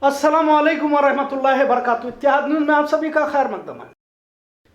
अस्सलामुअलैकुम वरहमतुल्लाहि वबरकातुहू। इत्तेहाद न्यूज़ में आप सभी का खैर मकदम है।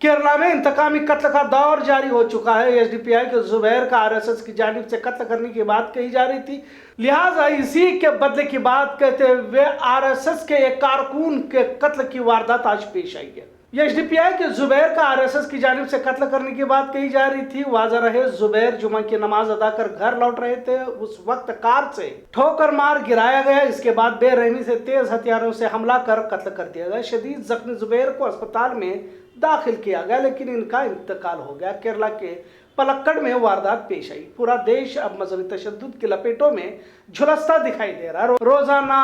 केरला में इंतकामी कत्ल का दौर जारी हो चुका है। एसडीपीआई के जुबैर का आरएसएस की जानिब से कत्ल करने की बात कही जा रही थी, लिहाजा इसी के बदले की बात कहते हुए आरएसएस के एक कारकुन के कत्ल की वारदात आज पेश आई है। एसडीपीआई के जुबैर का आरएसएस की जानिब से कत्ल करने की बात कही जा रही थी। वाज़ह रहे, जुबैर जुमा की नमाज अदा कर घर लौट रहे थे। उस वक्त कार से ठोकर मार गिराया गया। इसके बाद बेरहमी से तेज हथियारों से हमला कर कत्ल कर दिया गया। शदीद जख्मी जुबैर को अस्पताल में दाखिल किया गया, लेकिन इनका इंतकाल हो गया। केरला के पलक्कड़ में वारदात पेश आई। पूरा देश अब मजहबी तशद्दुद की लपेटों में झुलसता दिखाई दे रहा है। रोजाना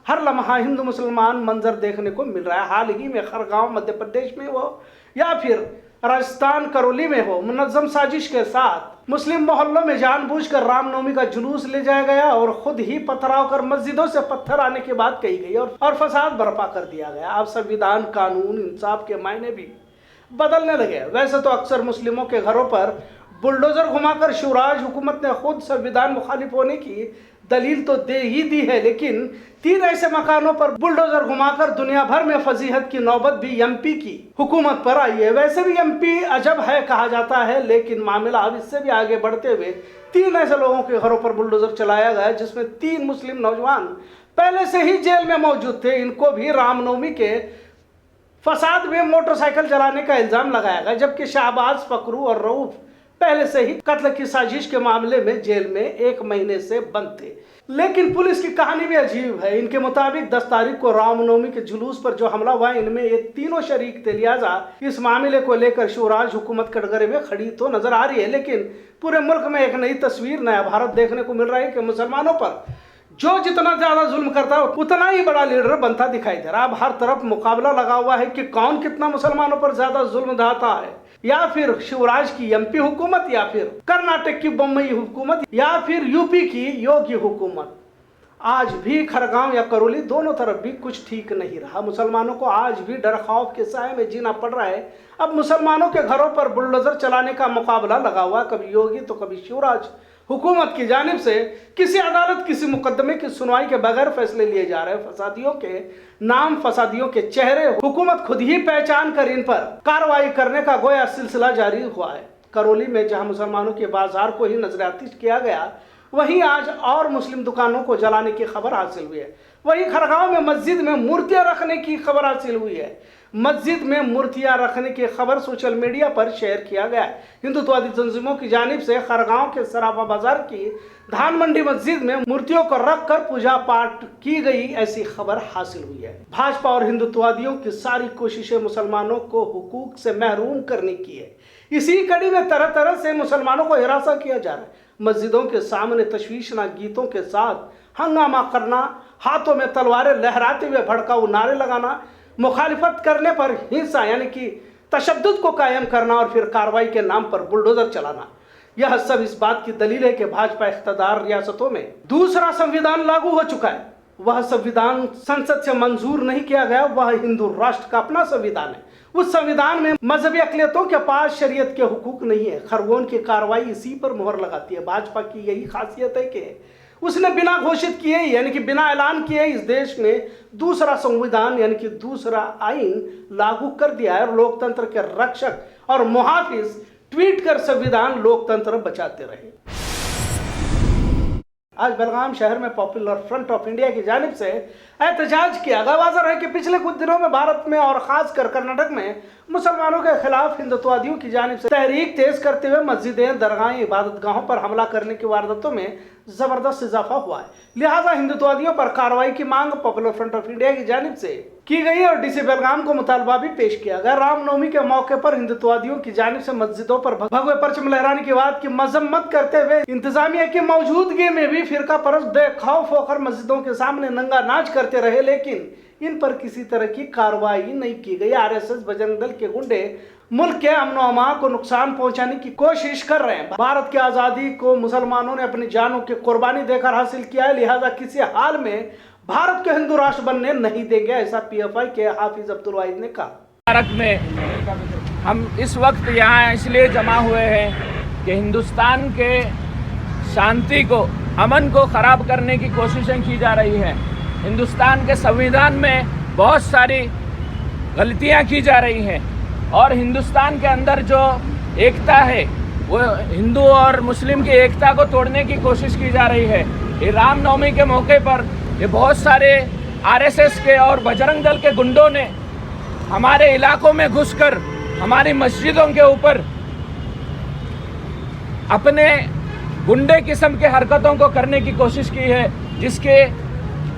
हर लम्हा हिंदू मुसलमान मंजर देखने को मिल रहा है। हाल ही में खरगांव मध्य प्रदेश में हो या फिर राजस्थान करौली में हो, मुनज़्ज़म साजिश के साथ मुस्लिम मोहल्लों में जानबूझकर रामनवमी का जुलूस ले जाया गया और खुद ही पथराव कर मस्जिदों से पत्थर आने की बात कही गई और फसाद बर्पा कर दिया गया। अब संविधान, कानून, इंसाफ के मायने भी बदलने लगे। वैसे तो अक्सर मुस्लिमों के घरों पर बुलडोजर घुमाकर शिवराज हुकूमत ने खुद संविधान मुखालिफ होने की दलील तो दे ही दी है, लेकिन 3 ऐसे मकानों पर बुलडोजर घुमाकर दुनिया भर में फजीहत की नौबत भी एमपी की हुकूमत पर आई है। वैसे भी एमपी अजब है कहा जाता है, लेकिन मामला अब इससे भी आगे बढ़ते हुए 3 ऐसे लोगों के घरों पर बुलडोजर चलाया गया, जिसमें 3 मुस्लिम नौजवान पहले से ही जेल में मौजूद थे। इनको भी रामनवमी के फसाद में मोटरसाइकिल चलाने का इल्जाम लगाया गया, जबकि शाहबाज, फकरू और रऊफ पहले से ही कत्ल की साजिश के मामले में जेल में 1 महीने से बंद थे। लेकिन पुलिस की कहानी भी अजीब है। इनके मुताबिक 10 तारीख को रामनवमी के जुलूस पर जो हमला हुआ, इनमें ये तीनों शरीक थे। लिहाजा इस मामले को लेकर शिवराज हुकूमत कटघरे में खड़ी तो नजर आ रही है, लेकिन पूरे मुल्क में एक नई तस्वीर, नया भारत देखने को मिल रहा है कि मुसलमानों पर जो जितना ज्यादा जुल्म करता है उतना ही बड़ा लीडर बनता दिखाई दे रहा है। अब हर तरफ मुकाबला लगा हुआ है कि कौन कितना मुसलमानों पर ज्यादा जुल्म ढाता है, या फिर शिवराज की एमपी हुकूमत, या फिर कर्नाटक की बम्बई हुकूमत, या फिर यूपी की योगी हुकूमत। आज भी खरगांव या करौली, दोनों तरफ भी कुछ ठीक नहीं रहा। मुसलमानों को आज भी डर खौफ के साए में जीना पड़ रहा है। अब मुसलमानों के घरों पर बुलडोजर चलाने का मुकाबला लगा हुआ, कभी योगी तो कभी शिवराज हुकूमत की जानिब से किसी अदालत, किसी मुकदमे की सुनवाई के बगैर फैसले लिए जा रहे हैं। फसादियों के नाम, फसादियों के चेहरे हुकूमत खुद ही पहचान कर इन पर कार्रवाई करने का गोया सिलसिला जारी हुआ है। करौली में जहां मुसलमानों के बाजार को ही नजरआतिश किया गया, वहीं आज और मुस्लिम दुकानों को जलाने की खबर हासिल हुई है। वहीं खरगांव में मस्जिद में मूर्तियां रखने की खबर हासिल हुई है। मस्जिद में मूर्तियां रखने की खबर सोशल मीडिया पर शेयर किया गया है। हिंदुत्ववादी तंजीमों की जानिब से खरगांव के सराफा बाजार की धान मंडी मस्जिद में मूर्तियों को रखकर पूजा पाठ की गई, ऐसी खबर हासिल हुई है। भाजपा और हिंदुत्ववादियों की सारी कोशिशें मुसलमानों को हुकूक से महरूम करने की है। इसी कड़ी में तरह तरह से मुसलमानों को हिरासा किया जा रहा है। मस्जिदों के सामने तशवीशनाक गीतों के साथ हंगामा करना, हाथों में तलवारें लहराते हुए भड़काऊ नारे लगाना, मुखालिफत करने पर हिंसा यानी कि तशद्दुद को कायम करना और फिर कार्रवाई के नाम पर बुलडोजर चलाना, यह सब इस बात की दलील है कि भाजपा इख्तियार रियासतों में दूसरा संविधान लागू हो चुका है। वह संविधान संसद से मंजूर नहीं किया गया, वह हिंदू राष्ट्र का अपना संविधान है। उस संविधान में मजहबी अक़लियतों के पास शरीयत के हुकूक नहीं है। खरगोन की कार्रवाई इसी पर मुहर लगाती है। भाजपा की यही खासियत है कि उसने बिना घोषित किए, यानी कि बिना ऐलान किए, इस देश में दूसरा संविधान यानी कि दूसरा आइन लागू कर दिया है। और लोकतंत्र के रक्षक और मुहाफिज ट्वीट कर संविधान, लोकतंत्र बचाते रहे। आज बेलगाम शहर में पॉपुलर फ्रंट ऑफ इंडिया की जानिब से एहतजाज किया गया। वाज़ह है कि पिछले कुछ दिनों में भारत में और खासकर कर्नाटक में मुसलमानों के खिलाफ हिंदुत्ववादियों की जानिब से तहरीक तेज करते हुए मस्जिदें, दरगाहें, इबादत गाहों पर हमला करने की वारदातों में जबरदस्त इजाफा हुआ है। लिहाजा हिंदुत्ववादियों पर कार्रवाई की मांग पॉपुलर फ्रंट ऑफ इंडिया की जानिब से की गई और डीसी बेलगाम को मुतालबा भी पेश किया गया। रामनवमी के मौके पर हिंदुत्ववादियों की जानिब से मस्जिदों पर भगवे परचम लहराने की बात की मजम्मत करते हुए इंतजामिया की मौजूदगी में भी फिरका परस्त बेखौफ होकर मस्जिदों के सामने नंगा नाच करते रहे, लेकिन इन पर किसी तरह की कार्रवाई नहीं की गई। आरएसएस, बजरंग दल के गुंडे मुल्क के अमन अमान को नुकसान पहुंचाने की कोशिश कर रहे हैं। भारत की आज़ादी को मुसलमानों ने अपनी जानों की कुर्बानी देकर हासिल किया है, लिहाजा किसी हाल में भारत को हिंदू राष्ट्र बनने नहीं देंगे, ऐसा पीएफआई के हाफिज अब्दुल वाहिद ने कहा। भारत में हम इस वक्त यहाँ इसलिए जमा हुए हैं कि हिंदुस्तान के शांति को, अमन को ख़राब करने की कोशिशें की जा रही हैं। हिंदुस्तान के संविधान में बहुत सारी गलतियां की जा रही हैं और हिंदुस्तान के अंदर जो एकता है वो हिंदू और मुस्लिम की एकता को तोड़ने की कोशिश की जा रही है। ये रामनवमी के मौके पर ये बहुत सारे आरएसएस के और बजरंग दल के गुंडों ने हमारे इलाकों में घुसकर हमारी मस्जिदों के ऊपर अपने गुंडे किस्म के हरकतों को करने की कोशिश की है, जिसके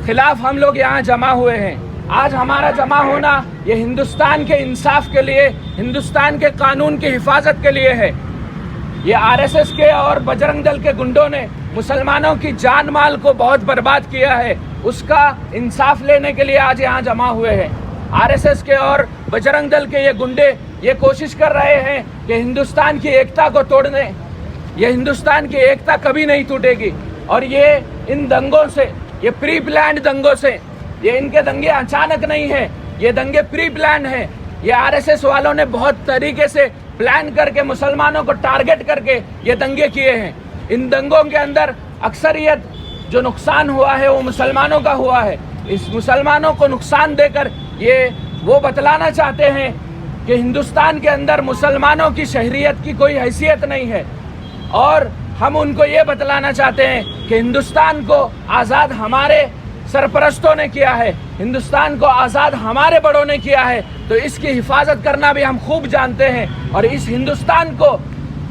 खिलाफ हम लोग यहाँ जमा हुए हैं। आज हमारा जमा होना ये हिंदुस्तान के इंसाफ के लिए, हिंदुस्तान के कानून की हिफाजत के लिए है। ये आरएसएस के और बजरंग दल के गुंडों ने मुसलमानों की जान माल को बहुत बर्बाद किया है, उसका इंसाफ लेने के लिए आज यहाँ जमा हुए हैं। आरएसएस के और बजरंग दल के ये गुंडे ये कोशिश कर रहे हैं कि हिंदुस्तान की एकता को तोड़ने। ये हिंदुस्तान की एकता कभी नहीं टूटेगी और ये इन दंगों से, ये प्री प्लान्ड दंगों से, ये इनके दंगे अचानक नहीं है, ये दंगे प्री प्लान है। ये आरएसएस वालों ने बहुत तरीके से प्लान करके मुसलमानों को टारगेट करके ये दंगे किए हैं। इन दंगों के अंदर अक्सरियत जो नुकसान हुआ है वो मुसलमानों का हुआ है। इस मुसलमानों को नुकसान देकर ये वो बतलाना चाहते हैं कि हिंदुस्तान के अंदर मुसलमानों की शहरियत की कोई हैसियत नहीं है और हम उनको ये बतलाना चाहते हैं कि हिंदुस्तान को आज़ाद हमारे सरपरस्तों ने किया है, हिंदुस्तान को आज़ाद हमारे बड़ों ने किया है, तो इसकी हिफाजत करना भी हम खूब जानते हैं। और इस हिंदुस्तान को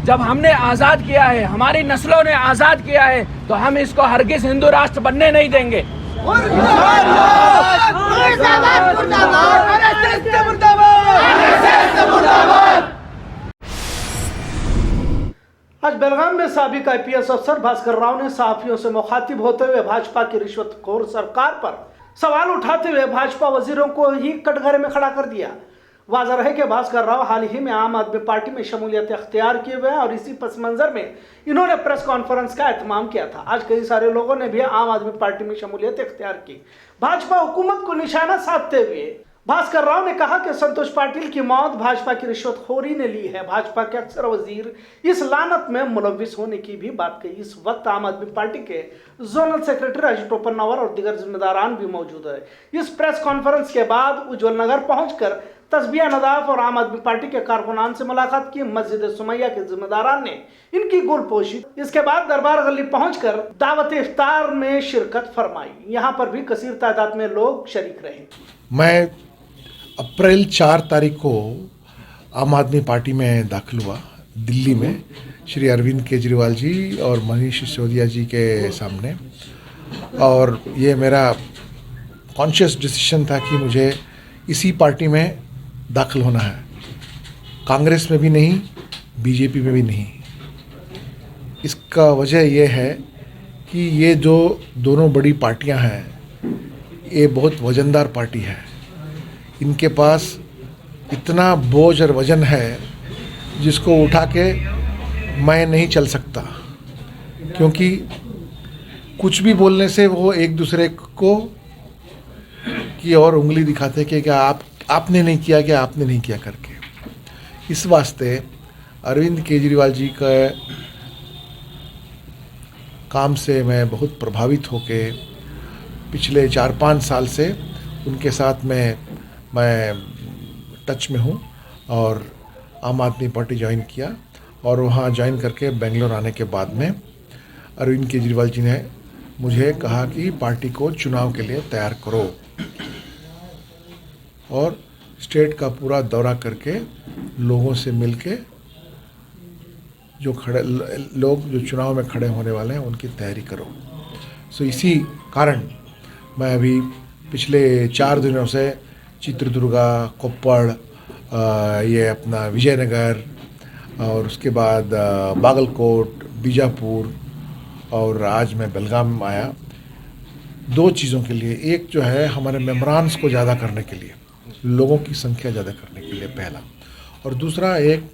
जब हमने आज़ाद किया है, हमारी नस्लों ने आज़ाद किया है, तो हम इसको हरगिज़ हिंदू राष्ट्र बनने नहीं देंगे। आज बेलगाम में साबिक आईपीएस अफसर भास्कर राव ने सहाफियों से मुखातिब होते हुए भाजपा की रिश्वतखोर सरकार पर सवाल उठाते हुए भाजपा वजीरों को ही कटघरे में खड़ा कर दिया। वाज़ह है कि भास्कर राव हाल ही में आम आदमी पार्टी में शमूलियत अख्तियार किए हुए हैं और इसी पस मंजर में इन्होंने प्रेस कॉन्फ्रेंस का एहतमाम किया था। आज कई सारे लोगों ने भी आम आदमी पार्टी में शमूलियत अख्तियार की। भाजपा हुकूमत को निशाना साधते हुए भास्कर राव ने कहा कि संतोष पाटिल की मौत भाजपा की रिश्वतखोरी ने ली है। भाजपा के अक्सर वजीर इस लानत में मुलविस होने की भी बात कही। इस वक्त आम आदमी पार्टी के जोनल सेक्रेटरी अजित टोपन्नावर और दीगर जिम्मेदारान भी मौजूद है। इस प्रेस कॉन्फ्रेंस के बाद उज्जवल नगर पहुंचकर तस्बिया नदाफ और आम आदमी पार्टी के कारकुनान से मुलाकात की। मस्जिद सुमैया के जिम्मेदारान ने इनकी गोलपोशी। इसके बाद दरबार गली पहुंचकर दावत इफ्तार में शिरकत फरमाई। यहाँ पर भी कसीर तादाद में लोग शरीक रहे। मैं अप्रैल 4 तारीख को आम आदमी पार्टी में दाखिल हुआ दिल्ली में, श्री अरविंद केजरीवाल जी और मनीष सिसोदिया जी के सामने। और ये मेरा कॉन्शियस डिसीजन था कि मुझे इसी पार्टी में दाखिल होना है, कांग्रेस में भी नहीं, बीजेपी में भी नहीं। इसका वजह यह है कि ये जो दोनों बड़ी पार्टियां हैं ये बहुत वजनदार पार्टी है। इनके पास इतना बोझ और वजन है जिसको उठा के मैं नहीं चल सकता, क्योंकि कुछ भी बोलने से वो एक दूसरे को की और उंगली दिखाते कि क्या आपने नहीं किया, क्या आपने नहीं किया करके। इस वास्ते अरविंद केजरीवाल जी का काम से मैं बहुत प्रभावित होके पिछले 4-5 साल से उनके साथ मैं टच में हूँ और आम आदमी पार्टी ज्वाइन किया। और वहाँ ज्वाइन करके बेंगलोर आने के बाद में अरविंद केजरीवाल जी ने मुझे कहा कि पार्टी को चुनाव के लिए तैयार करो और स्टेट का पूरा दौरा करके लोगों से मिलके जो लोग जो चुनाव में खड़े होने वाले हैं उनकी तैयारी करो। सो इसी कारण मैं अभी पिछले 4 दिनों से चित्रदुर्गा, कोप्पड़, ये अपना विजयनगर और उसके बाद बागलकोट, बीजापुर और आज मैं बेलगाम आया 2 चीज़ों के लिए। एक जो है हमारे मेम्बरान्स को ज़्यादा करने के लिए, लोगों की संख्या ज़्यादा करने के लिए पहला, और दूसरा एक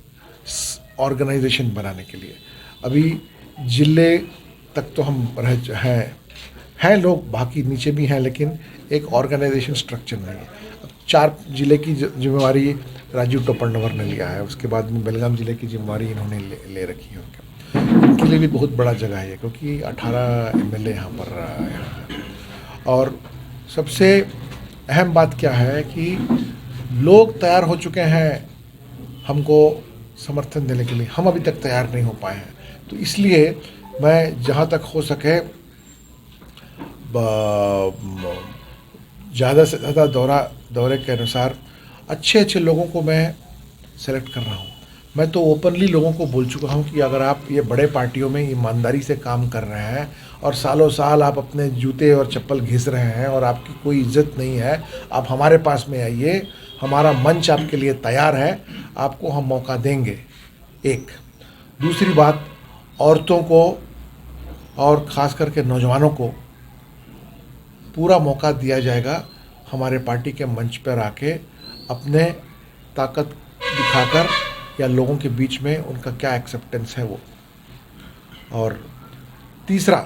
ऑर्गेनाइजेशन बनाने के लिए। अभी जिले तक तो हम हैं लोग, बाकी नीचे भी हैं, लेकिन एक ऑर्गेनाइजेशन स्ट्रक्चर नहीं है। 4 जिले की जिम्मेवारी राजीव टोपन्नावर ने लिया है, उसके बाद में बेलगाम जिले की जिम्मेवारी इन्होंने ले रखी है। इनके लिए भी बहुत बड़ा जगह है क्योंकि 18 MLA यहाँ पर हैं। और सबसे अहम बात क्या है कि लोग तैयार हो चुके हैं हमको समर्थन देने के लिए, हम अभी तक तैयार नहीं हो पाए हैं। तो इसलिए मैं जहाँ तक हो सके ज़्यादा से ज़्यादा दौरे के अनुसार अच्छे लोगों को मैं सेलेक्ट कर रहा हूँ। मैं तो ओपनली लोगों को बोल चुका हूँ कि अगर आप ये बड़े पार्टियों में ईमानदारी से काम कर रहे हैं और सालों साल आप अपने जूते और चप्पल घिस रहे हैं और आपकी कोई इज्जत नहीं है, आप हमारे पास में आइए, हमारा मंच आपके लिए तैयार है, आपको हम मौका देंगे। एक दूसरी बात, औरतों को और ख़ास करके नौजवानों को पूरा मौका दिया जाएगा हमारे पार्टी के मंच पर आके अपने ताकत दिखाकर या लोगों के बीच में उनका क्या एक्सेप्टेंस है वो। और तीसरा,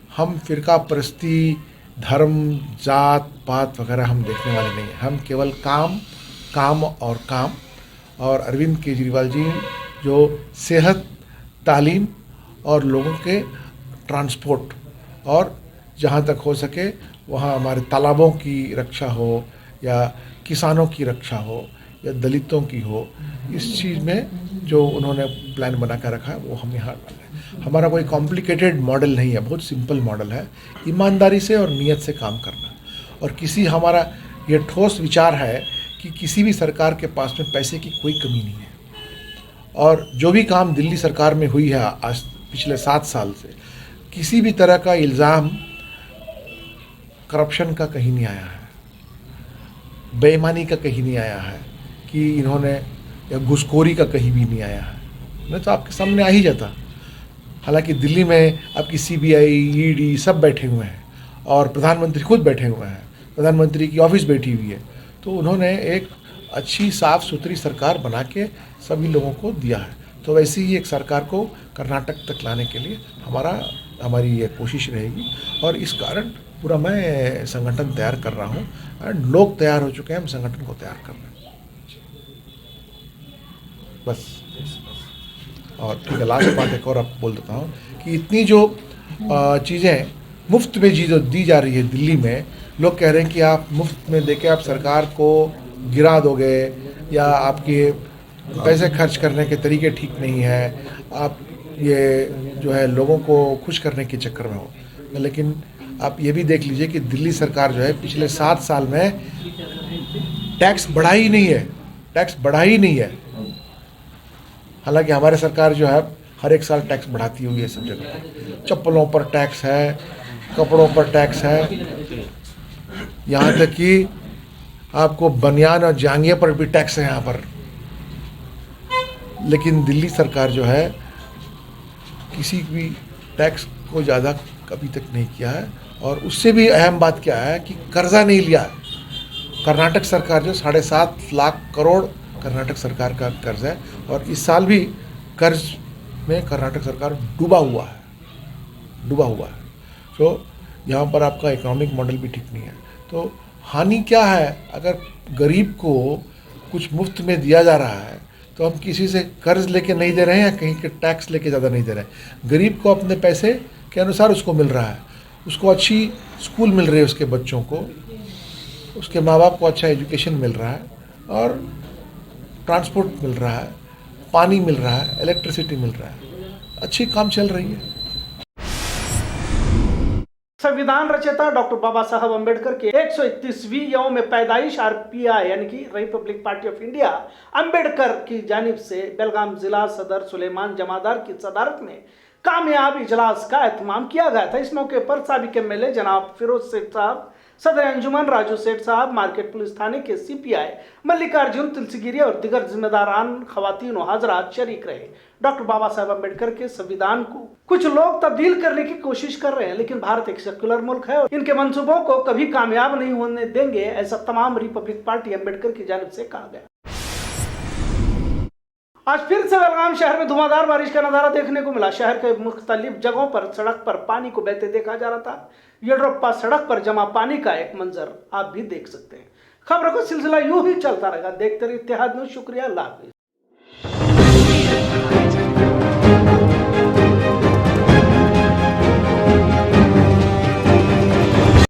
हम फ़िरका परस्ती, धर्म, जात पात वगैरह हम देखने वाले नहीं हैं। हम केवल काम और काम। और अरविंद केजरीवाल जी जो सेहत, तालीम और लोगों के ट्रांसपोर्ट और जहाँ तक हो सके वहाँ हमारे तालाबों की रक्षा हो या किसानों की रक्षा हो या दलितों की हो, इस चीज़ में जो उन्होंने प्लान बना कर रखा है वो हम यहाँ डाल रहे हैं। हमारा कोई कॉम्प्लिकेटेड मॉडल नहीं है, बहुत सिंपल मॉडल है, ईमानदारी से और नियत से काम करना। और हमारा ये ठोस विचार है कि किसी भी सरकार के पास में पैसे की कोई कमी नहीं है। और जो भी काम दिल्ली सरकार में हुई है आज पिछले 7 साल से, किसी भी तरह का इल्ज़ाम करप्शन का कहीं नहीं आया है, बेईमानी का कहीं नहीं आया है कि इन्होंने, या घुसखोरी का कहीं भी नहीं आया है। नहीं तो आपके सामने आ ही जाता। हालांकि दिल्ली में आपकी CBI, ED सब बैठे हुए हैं और प्रधानमंत्री खुद बैठे हुए हैं, प्रधानमंत्री की ऑफिस बैठी हुई है। तो उन्होंने एक अच्छी साफ़ सुथरी सरकार बना के सभी लोगों को दिया है। तो वैसे ही एक सरकार को कर्नाटक तक लाने के लिए हमारी ये कोशिश रहेगी। और इस कारण पूरा मैं संगठन तैयार कर रहा हूँ एंड लोग तैयार हो चुके हैं, हम संगठन को तैयार कर रहे हैं। बस। और ठीक है, लास्ट बात एक और आप बोल देता हूँ कि इतनी जो चीज़ें मुफ्त में जो दी जा रही है दिल्ली में, लोग कह रहे हैं कि आप मुफ्त में देके आप सरकार को गिरा दोगे या आपके पैसे खर्च करने के तरीके ठीक नहीं है, आप ये जो है लोगों को खुश करने के चक्कर में हो। लेकिन आप ये भी देख लीजिए कि दिल्ली सरकार जो है पिछले 7 साल में टैक्स बढ़ा ही नहीं है। हालांकि हमारे सरकार जो है हर एक साल टैक्स बढ़ाती हुई है सब जगह पर। चप्पलों पर टैक्स है, कपड़ों पर टैक्स है, यहाँ तक कि आपको बनियान और जांघिया पर भी टैक्स है यहाँ पर। लेकिन दिल्ली सरकार जो है किसी भी टैक्स को ज़्यादा कभी तक नहीं किया है। और उससे भी अहम बात क्या है कि कर्जा नहीं लिया। कर्नाटक सरकार जो 7.5 लाख करोड़ कर्नाटक सरकार का कर्ज है और इस साल भी कर्ज में कर्नाटक सरकार डूबा हुआ है। तो यहाँ पर आपका इकोनॉमिक मॉडल भी ठीक नहीं है। तो हानि क्या है, अगर गरीब को कुछ मुफ्त में दिया जा रहा है तो हम किसी से कर्ज लेके नहीं दे रहे हैं या कहीं के टैक्स लेके ज़्यादा नहीं दे रहे हैं। गरीब को अपने पैसे के अनुसार उसको मिल रहा है, उसको अच्छी स्कूल मिल रही है, उसके बच्चों को, उसके माँ बाप को अच्छा एजुकेशन मिल रहा है और ट्रांसपोर्ट मिल रहा है, पानी मिल रहा है, इलेक्ट्रिसिटी मिल रहा है, अच्छी काम चल रही है। संविधान रचयिता डॉक्टर बाबा साहब अम्बेडकर के 131वीं यौम पैदाइश RPI यानी कि Republic party of India Ambedkar की जानिब से बेलगाम जिला सदर सुलेमान जमादार की सदारत में कामयाब इजलास का एहतमाम किया गया था। इस मौके पर साबिक MLA जनाब फिरोज सेठ साहब, सदर अंजुमन राजू सेठ साहब, मार्केट पुलिस थाने के CPI मल्लिकार्जुन तुलसीगिरी और दिगर जिम्मेदारान खवातीन और हाजरात शरीक रहे। डॉक्टर बाबा साहब अम्बेडकर के संविधान को कुछ लोग तब्दील करने की कोशिश कर रहे हैं, लेकिन भारत एक सेक्युलर मुल्क है और इनके मंसूबों को कभी कामयाब नहीं होने देंगे, ऐसा तमाम रिपब्लिक पार्टी अम्बेडकर की जानिब से कहा गया। आज फिर से बेलगाम शहर में धुआंधार बारिश का नजारा देखने को मिला। शहर के मुख्तलिफ जगहों पर सड़क पर पानी को बहते देखा जा रहा था। येड्रोप्पा सड़क पर जमा पानी का एक मंजर आप भी देख सकते हैं। खबरों का सिलसिला यूं ही चलता रहेगा। देखते रहिए इत्तेहाद न्यूज़। शुक्रिया, अल्लाह हाफिज।